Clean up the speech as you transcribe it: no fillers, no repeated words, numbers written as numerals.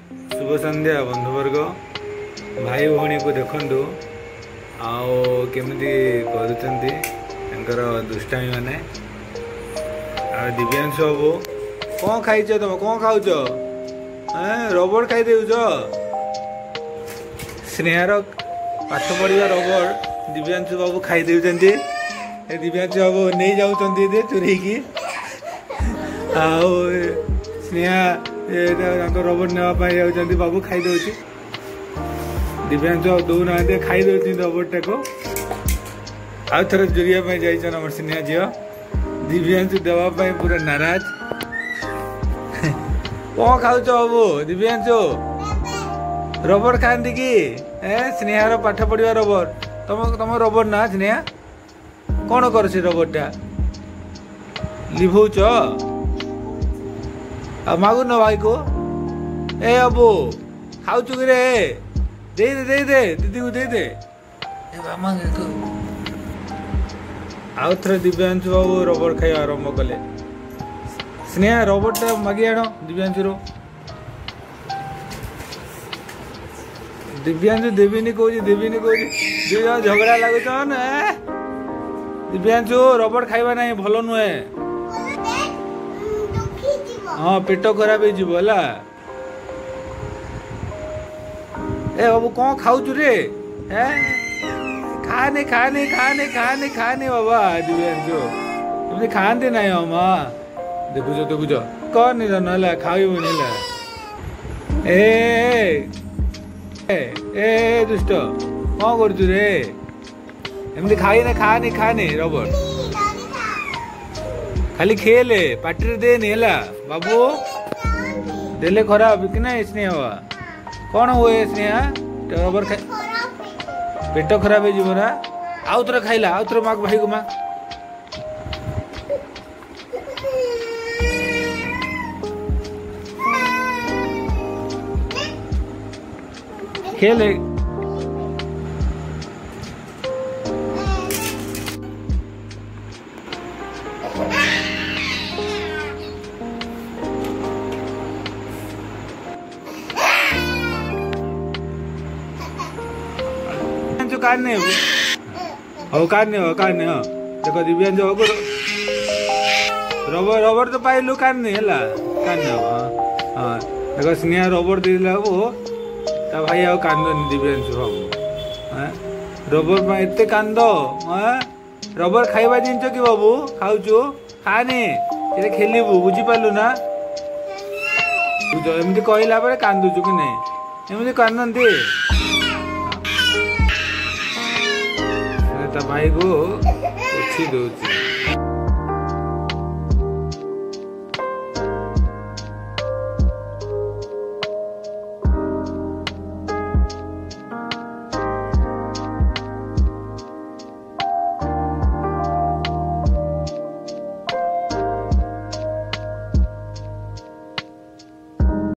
शुभ संध्या बंधुवर्ग भाई भौणी को देखु आमती कर दुष्टामी मैंने दिव्यांश बाबू कौन खाई तुम कौन खाऊच रबड़ खाई देउच स्नेहार पाठ पढ़ा रबड़ दिव्यांशु बाबू खाई देउचंती दिव्यांशु बाबू नहीं जाऊँच चोरी की स्नेहा रबड़ नापी जाऊँच बाबू खाई दे दिव्यांशु दौना खाई दे रबड़ को आउ थे जोरिया जाइछन हमर स्नेहा झील दिव्यांशु देवाई पूरा नाराज कौन खाऊच बाबू दिव्यांशु रबड़ खाती कि स्नेहार पाठ पढ़ा रबड़ तुम तुम रबड़ ना स्नेहा कौन कर रबड़टा लिभौच मागुन भाई को ए बाबू खाऊचु कि रे दे दे दे दीदी को दे दे आउ थे दिव्यांशु बाबू रबड़ खाई आरंभ कले स्नेहा रबड़टा मागी आण दिव्यांशु दिव्यांशु देवीनी कह झगड़ा लगुन दिव्यांशु रबड़ खाइबा नहीं भल नुहे हाँ पेट खराब होगा ए बाबू कौन खाऊचु रे खाने खाने खाने खाने खाने बाबा दिव्यांशु तुम खाते ना अम्मा देखुच कौन ना खाऊ ए दुष्ट कौन कर रे एमती खाई खाने खाने रबड़ खाली खेले पार्टी देनी है बाबू देले खराब कि ना स्नेहा कौन हुए स्नेहा रबड़ पेट खराब हो आउ थे खाइला आउ थे माग भाई को माग खेले काटने हो काटने देखो दिव्यांश रबड़ रबड़ तो पाइलु काटने काटने हाँ देखो स्नेहा रबड़ दे भाई आउ कांदनी दिव्यांशु बाबू रबड़ एत कांद रबड़ खाइबा जिनस कि बाबू खाऊचु खाने खेलबू बुझीपारू ना बुझ एमती कहला कांदुचु कि नहीं एमती कांदती भाई को उठी दौर।